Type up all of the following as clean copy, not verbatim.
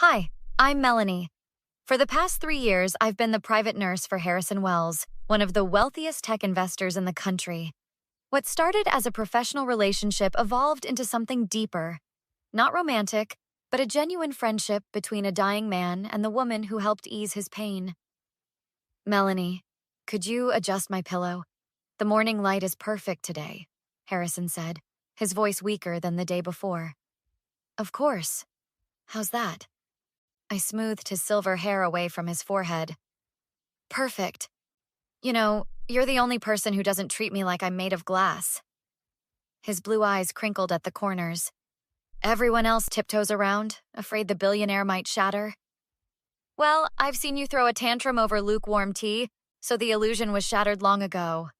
Hi, I'm Melanie. For the past 3 years, I've been the private nurse for Harrison Wells, one of the wealthiest tech investors in the country. What started as a professional relationship evolved into something deeper. Not romantic, but a genuine friendship between a dying man and the woman who helped ease his pain. Melanie, could you adjust my pillow? The morning light is perfect today, Harrison said, his voice weaker than the day before. Of course. How's that? I smoothed his silver hair away from his forehead. Perfect. You know, you're the only person who doesn't treat me like I'm made of glass. His blue eyes crinkled at the corners. Everyone else tiptoes around, afraid the billionaire might shatter. Well, I've seen you throw a tantrum over lukewarm tea, so the illusion was shattered long ago.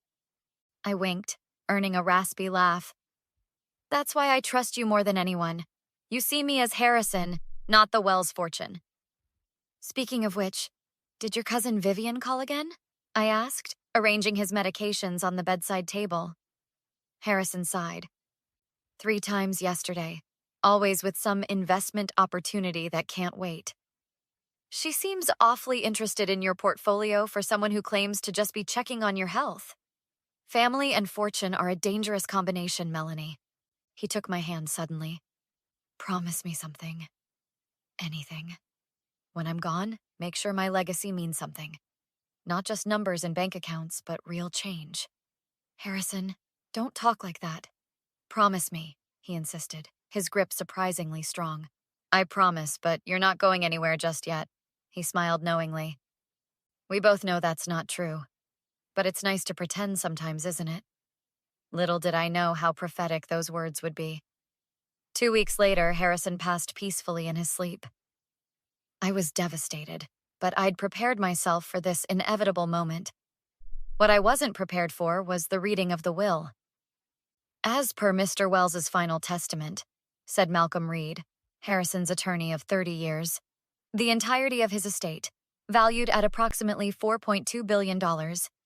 I winked, earning a raspy laugh. That's why I trust you more than anyone. You see me as Harrison, not the Wells fortune. Speaking of which, did your cousin Vivian call again? I asked, arranging his medications on the bedside table. Harrison sighed. 3 times yesterday, always with some investment opportunity that can't wait. She seems awfully interested in your portfolio for someone who claims to just be checking on your health. Family and fortune are a dangerous combination, Melanie. He took my hand suddenly. Promise me something. Anything. When I'm gone, make sure my legacy means something. Not just numbers and bank accounts, but real change. Harrison, don't talk like that. Promise me, he insisted, his grip surprisingly strong. I promise, but you're not going anywhere just yet. He smiled knowingly. We both know that's not true. But it's nice to pretend sometimes, isn't it? Little did I know how prophetic those words would be. 2 weeks later, Harrison passed peacefully in his sleep. I was devastated, but I'd prepared myself for this inevitable moment. What I wasn't prepared for was the reading of the will. As per Mr. Wells's final testament, said Malcolm Reed, Harrison's attorney of 30 years, the entirety of his estate, valued at approximately $4.2 billion,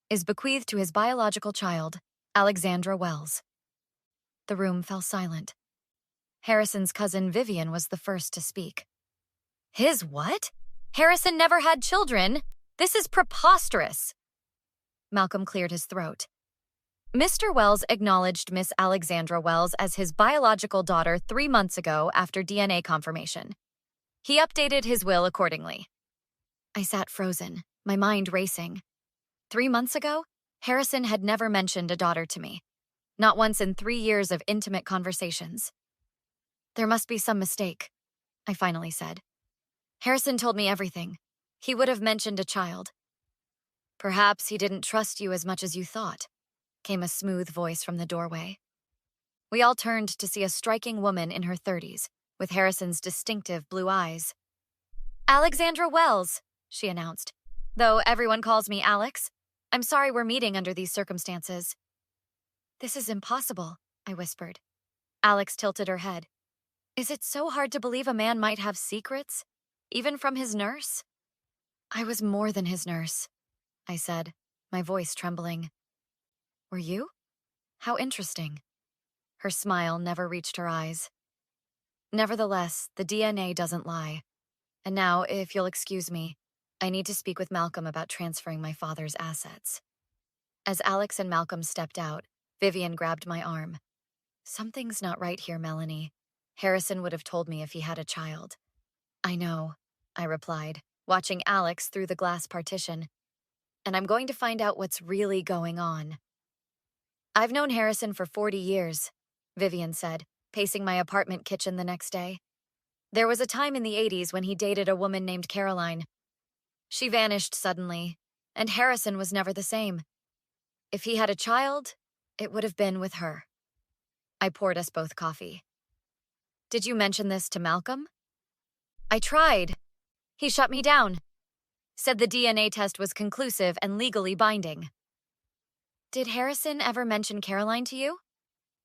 is bequeathed to his biological child, Alexandra Wells. The room fell silent. Harrison's cousin Vivian was the first to speak. His what? Harrison never had children. This is preposterous. Malcolm cleared his throat. Mr. Wells acknowledged Miss Alexandra Wells as his biological daughter 3 months ago after DNA confirmation. He updated his will accordingly. I sat frozen, my mind racing. 3 months ago, Harrison had never mentioned a daughter to me. Not once in 3 years of intimate conversations. There must be some mistake, I finally said. Harrison told me everything. He would have mentioned a child. Perhaps he didn't trust you as much as you thought, came a smooth voice from the doorway. We all turned to see a striking woman in her 30s, with Harrison's distinctive blue eyes. Alexandra Wells, she announced. Though everyone calls me Alex, I'm sorry we're meeting under these circumstances. This is impossible, I whispered. Alex tilted her head. Is it so hard to believe a man might have secrets, even from his nurse? I was more than his nurse, I said, my voice trembling. Were you? How interesting. Her smile never reached her eyes. Nevertheless, the DNA doesn't lie. And now, if you'll excuse me, I need to speak with Malcolm about transferring my father's assets. As Alex and Malcolm stepped out, Vivian grabbed my arm. Something's not right here, Melanie. Harrison would have told me if he had a child. I know, I replied, watching Alex through the glass partition. And I'm going to find out what's really going on. I've known Harrison for 40 years, Vivian said, pacing my apartment kitchen the next day. There was a time in the 80s when he dated a woman named Caroline. She vanished suddenly, and Harrison was never the same. If he had a child, it would have been with her. I poured us both coffee. Did you mention this to Malcolm? I tried. He shut me down. Said the DNA test was conclusive and legally binding. Did Harrison ever mention Caroline to you?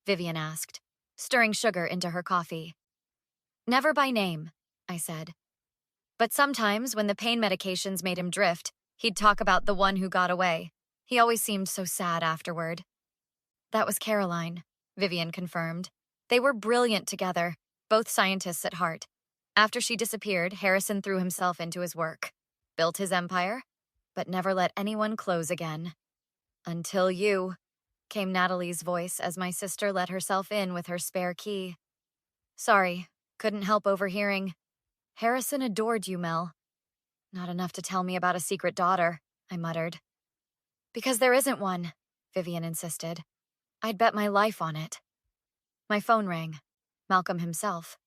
Vivian asked, stirring sugar into her coffee. Never by name, I said. But sometimes, when the pain medications made him drift, he'd talk about the one who got away. He always seemed so sad afterward. That was Caroline, Vivian confirmed. They were brilliant together, both scientists at heart. After she disappeared, Harrison threw himself into his work, built his empire, but never let anyone close again. Until you, came Natalie's voice as my sister let herself in with her spare key. Sorry, couldn't help overhearing. Harrison adored you, Mel. Not enough to tell me about a secret daughter, I muttered. Because there isn't one, Vivian insisted. I'd bet my life on it. My phone rang. Malcolm himself.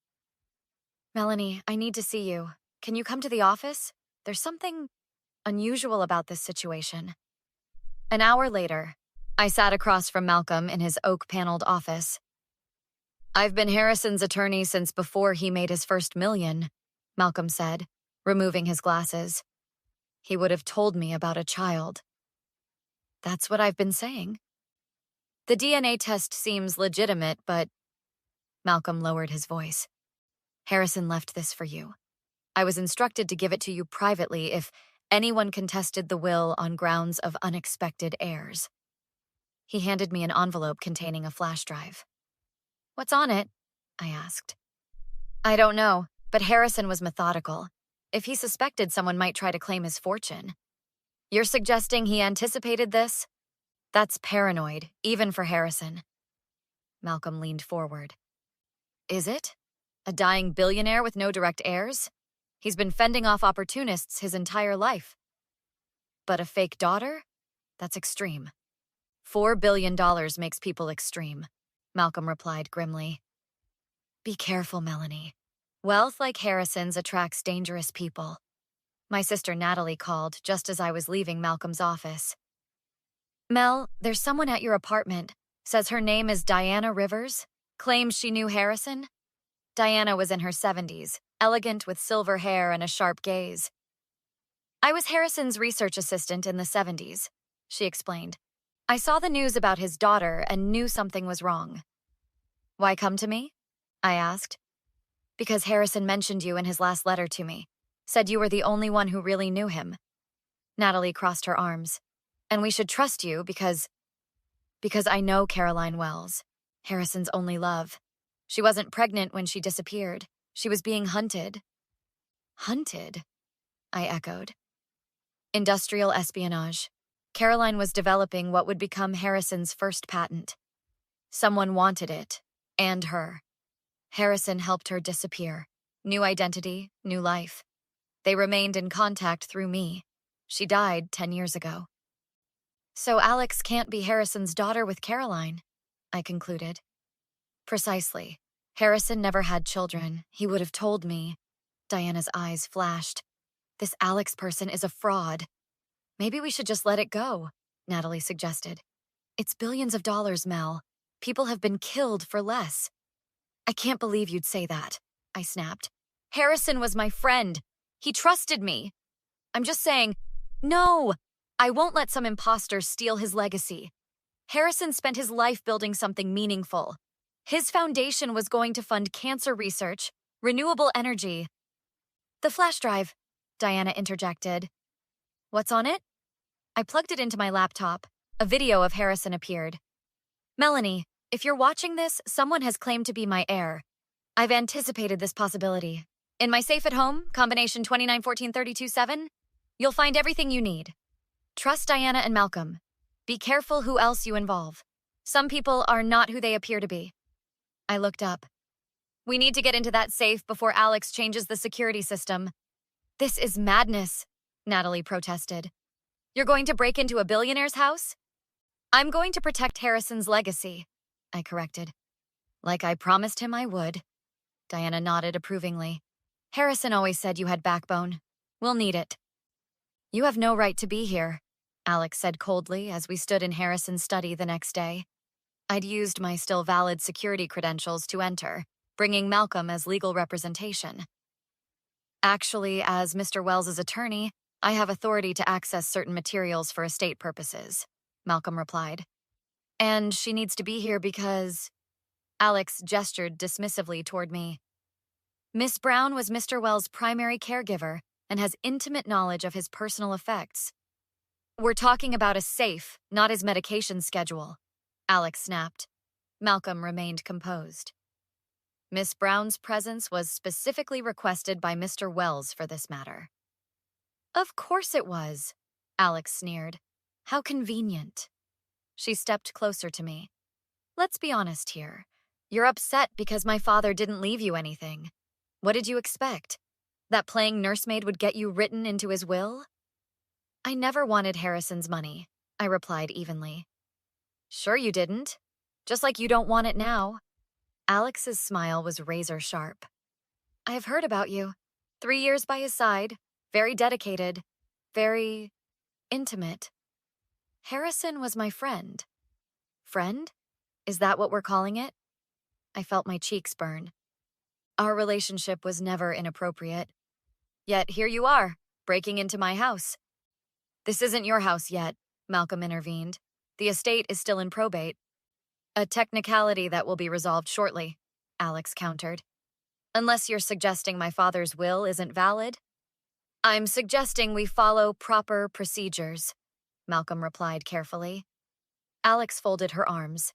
Melanie, I need to see you. Can you come to the office? There's something unusual about this situation. An hour later, I sat across from Malcolm in his oak-paneled office. I've been Harrison's attorney since before he made his first $1 million, Malcolm said, removing his glasses. He would have told me about a child. That's what I've been saying. The DNA test seems legitimate, but... Malcolm lowered his voice. Harrison left this for you. I was instructed to give it to you privately if anyone contested the will on grounds of unexpected heirs. He handed me an envelope containing a flash drive. What's on it? I asked. I don't know, but Harrison was methodical. If he suspected someone might try to claim his fortune. You're suggesting he anticipated this? That's paranoid, even for Harrison. Malcolm leaned forward. Is it? A dying billionaire with no direct heirs? He's been fending off opportunists his entire life. But a fake daughter? That's extreme. $4 billion makes people extreme, Malcolm replied grimly. Be careful, Melanie. Wealth like Harrison's attracts dangerous people. My sister Natalie called just as I was leaving Malcolm's office. Mel, there's someone at your apartment. Says her name is Diana Rivers. Claims she knew Harrison. Diana was in her 70s, elegant with silver hair and a sharp gaze. I was Harrison's research assistant in the 70s, she explained. I saw the news about his daughter and knew something was wrong. Why come to me? I asked. Because Harrison mentioned you in his last letter to me. Said you were the only one who really knew him. Natalie crossed her arms. And we should trust you because I know Caroline Wells, Harrison's only love. She wasn't pregnant when she disappeared. She was being hunted. Hunted? I echoed. Industrial espionage. Caroline was developing what would become Harrison's first patent. Someone wanted it, and her. Harrison helped her disappear. New identity, new life. They remained in contact through me. She died 10 years ago. So Alex can't be Harrison's daughter with Caroline, I concluded. Precisely. Harrison never had children. He would have told me. Diana's eyes flashed. This Alex person is a fraud. Maybe we should just let it go, Natalie suggested. It's billions of dollars, Mel. People have been killed for less. I can't believe you'd say that, I snapped. Harrison was my friend. He trusted me. I'm just saying, no, I won't let some imposter steal his legacy. Harrison spent his life building something meaningful. His foundation was going to fund cancer research, renewable energy. The flash drive, Diana interjected. What's on it? I plugged it into my laptop. A video of Harrison appeared. Melanie, if you're watching this, someone has claimed to be my heir. I've anticipated this possibility. In my safe at home, combination 291432-7, you'll find everything you need. Trust Diana and Malcolm. Be careful who else you involve. Some people are not who they appear to be. I looked up. We need to get into that safe before Alex changes the security system. This is madness, Natalie protested. You're going to break into a billionaire's house? I'm going to protect Harrison's legacy, I corrected. Like I promised him I would. Diana nodded approvingly. Harrison always said you had backbone. We'll need it. You have no right to be here, Alex said coldly as we stood in Harrison's study the next day. I'd used my still valid security credentials to enter, bringing Malcolm as legal representation. Actually, as Mr. Wells's attorney, I have authority to access certain materials for estate purposes, Malcolm replied. And she needs to be here because... Alex gestured dismissively toward me. Miss Brown was Mr. Wells' primary caregiver and has intimate knowledge of his personal effects. We're talking about a safe, not his medication schedule, Alex snapped. Malcolm remained composed. Miss Brown's presence was specifically requested by Mr. Wells for this matter. Of course it was, Alex sneered. How convenient. She stepped closer to me. Let's be honest here. You're upset because my father didn't leave you anything. What did you expect? That playing nursemaid would get you written into his will? I never wanted Harrison's money, I replied evenly. Sure you didn't. Just like you don't want it now. Alex's smile was razor sharp. I have heard about you. 3 years by his side. Very dedicated. Very intimate. Harrison was my friend. Friend? Is that what we're calling it? I felt my cheeks burn. Our relationship was never inappropriate. Yet here you are, breaking into my house. This isn't your house yet, Malcolm intervened. The estate is still in probate. A technicality that will be resolved shortly, Alex countered. Unless you're suggesting my father's will isn't valid? I'm suggesting we follow proper procedures, Malcolm replied carefully. Alex folded her arms.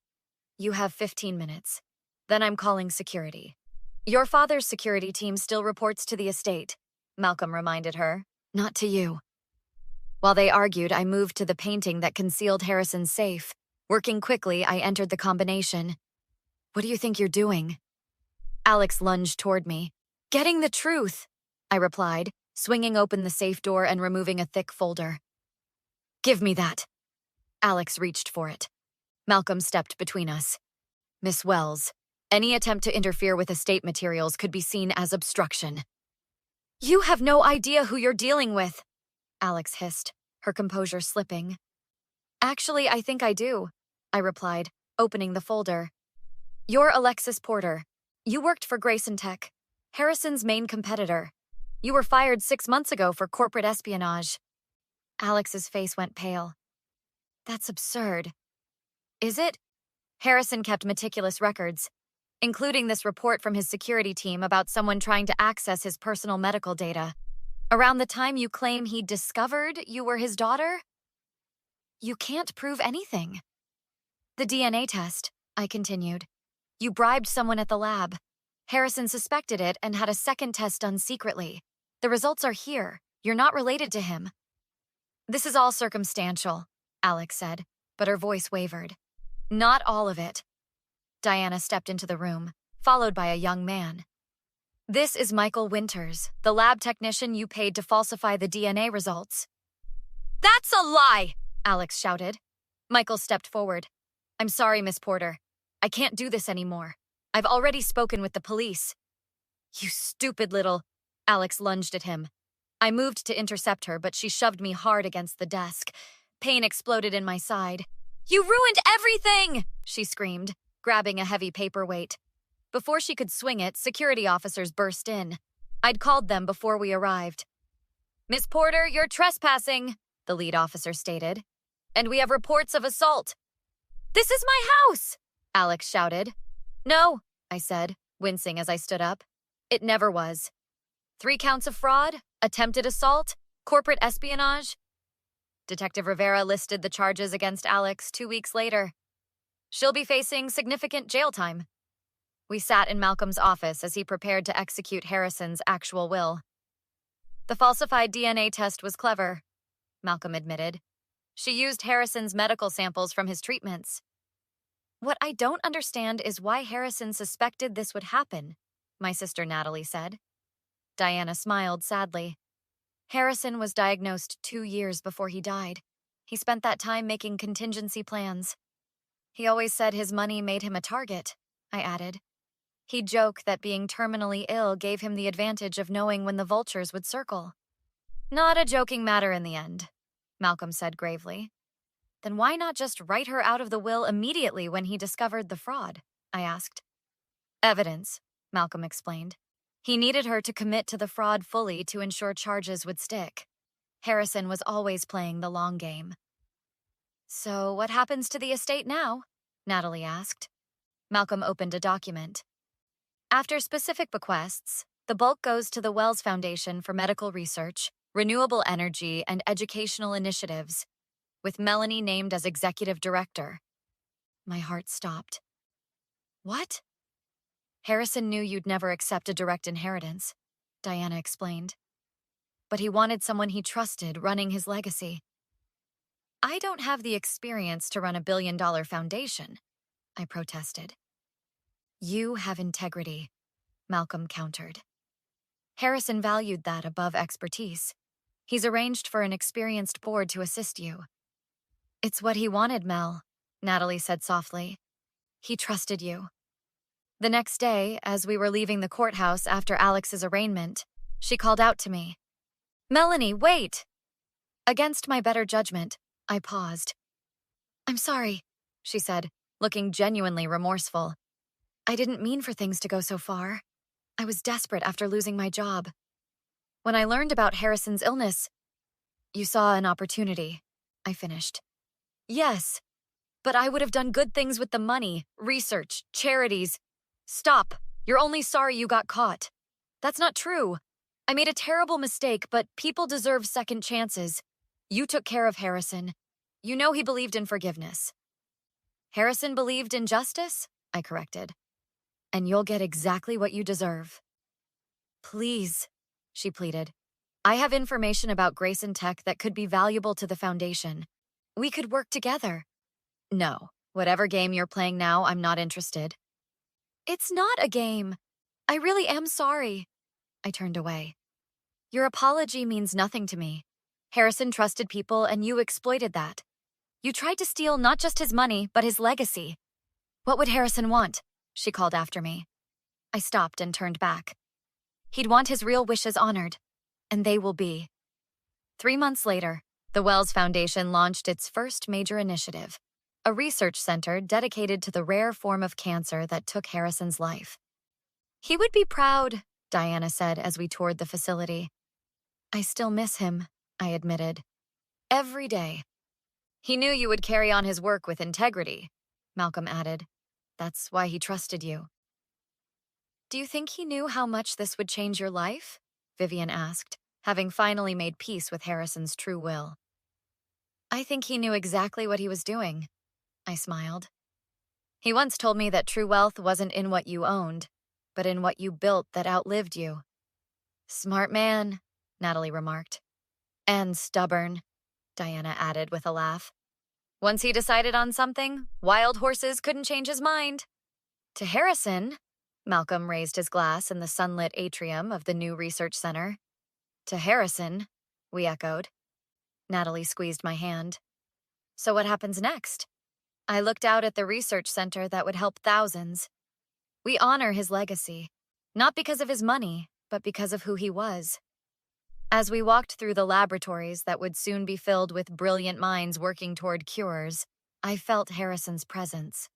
You have 15 minutes. Then I'm calling security. Your father's security team still reports to the estate, Malcolm reminded her. Not to you. While they argued, I moved to the painting that concealed Harrison's safe. Working quickly, I entered the combination. What do you think you're doing? Alex lunged toward me. Getting the truth, I replied, swinging open the safe door and removing a thick folder. Give me that. Alex reached for it. Malcolm stepped between us. Miss Wells, any attempt to interfere with estate materials could be seen as obstruction. You have no idea who you're dealing with, Alex hissed, her composure slipping. Actually, I think I do, I replied, opening the folder. You're Alexis Porter. You worked for Grayson Tech, Harrison's main competitor. You were fired 6 months ago for corporate espionage. Alex's face went pale. That's absurd. Is it? Harrison kept meticulous records, including this report from his security team about someone trying to access his personal medical data. Around the time you claim he discovered you were his daughter? You can't prove anything. The DNA test, I continued. You bribed someone at the lab. Harrison suspected it and had a second test done secretly. The results are here. You're not related to him. This is all circumstantial, Alex said, but her voice wavered. Not all of it. Diana stepped into the room, followed by a young man. This is Michael Winters, the lab technician you paid to falsify the DNA results. That's a lie, Alex shouted. Michael stepped forward. I'm sorry, Miss Porter. I can't do this anymore. I've already spoken with the police. You stupid little... Alex lunged at him. I moved to intercept her, but she shoved me hard against the desk. Pain exploded in my side. You ruined everything! She screamed, grabbing a heavy paperweight. Before she could swing it, security officers burst in. I'd called them before we arrived. Miss Porter, you're trespassing, the lead officer stated. And we have reports of assault. This is my house, Alex shouted. No, I said, wincing as I stood up. It never was. 3 counts of fraud, attempted assault, corporate espionage. Detective Rivera listed the charges against Alex 2 weeks later. She'll be facing significant jail time. We sat in Malcolm's office as he prepared to execute Harrison's actual will. The falsified DNA test was clever, Malcolm admitted. She used Harrison's medical samples from his treatments. What I don't understand is why Harrison suspected this would happen, my sister Natalie said. Diana smiled sadly. Harrison was diagnosed 2 years before he died. He spent that time making contingency plans. He always said his money made him a target, I added. He'd joke that being terminally ill gave him the advantage of knowing when the vultures would circle. Not a joking matter in the end, Malcolm said gravely. Then why not just write her out of the will immediately when he discovered the fraud? I asked. Evidence, Malcolm explained. He needed her to commit to the fraud fully to ensure charges would stick. Harrison was always playing the long game. So what happens to the estate now? Natalie asked. Malcolm opened a document. After specific bequests, the bulk goes to the Wells Foundation for medical research, renewable energy, and educational initiatives, with Melanie named as executive director. My heart stopped. What? Harrison knew you'd never accept a direct inheritance, Diana explained. But he wanted someone he trusted running his legacy. I don't have the experience to run a billion-dollar foundation, I protested. You have integrity, Malcolm countered. Harrison valued that above expertise. He's arranged for an experienced board to assist you. It's what he wanted, Mel, Natalie said softly. He trusted you. The next day, as we were leaving the courthouse after Alex's arraignment, she called out to me. Melanie, wait! Against my better judgment, I paused. I'm sorry, she said, looking genuinely remorseful. I didn't mean for things to go so far. I was desperate after losing my job. When I learned about Harrison's illness, you saw an opportunity, I finished. Yes, but I would have done good things with the money, research, charities. Stop. You're only sorry you got caught. That's not true. I made a terrible mistake, but people deserve second chances. You took care of Harrison. You know he believed in forgiveness. Harrison believed in justice? I corrected. And you'll get exactly what you deserve. Please, she pleaded. I have information about Grayson Tech that could be valuable to the Foundation. We could work together. No, whatever game you're playing now, I'm not interested. It's not a game. I really am sorry. I turned away. Your apology means nothing to me. Harrison trusted people and you exploited that. You tried to steal not just his money, but his legacy. What would Harrison want? She called after me. I stopped and turned back. He'd want his real wishes honored, and they will be. 3 months later, the Wells Foundation launched its first major initiative, a research center dedicated to the rare form of cancer that took Harrison's life. He would be proud, Diana said as we toured the facility. I still miss him, I admitted. Every day. He knew you would carry on his work with integrity, Malcolm added. That's why he trusted you. Do you think he knew how much this would change your life? Vivian asked, having finally made peace with Harrison's true will. I think he knew exactly what he was doing, I smiled. He once told me that true wealth wasn't in what you owned, but in what you built that outlived you. Smart man, Natalie remarked. And stubborn, Diana added with a laugh. Once he decided on something, wild horses couldn't change his mind. To Harrison, Malcolm raised his glass in the sunlit atrium of the new research center. To Harrison, we echoed. Natalie squeezed my hand. So what happens next? I looked out at the research center that would help thousands. We honor his legacy, not because of his money, but because of who he was. As we walked through the laboratories that would soon be filled with brilliant minds working toward cures, I felt Harrison's presence.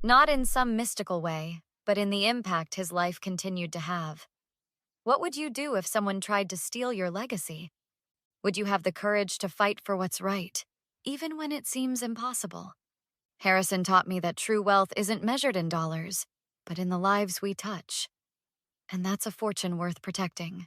Not in some mystical way, but in the impact his life continued to have. What would you do if someone tried to steal your legacy? Would you have the courage to fight for what's right, even when it seems impossible? Harrison taught me that true wealth isn't measured in dollars, but in the lives we touch. And that's a fortune worth protecting.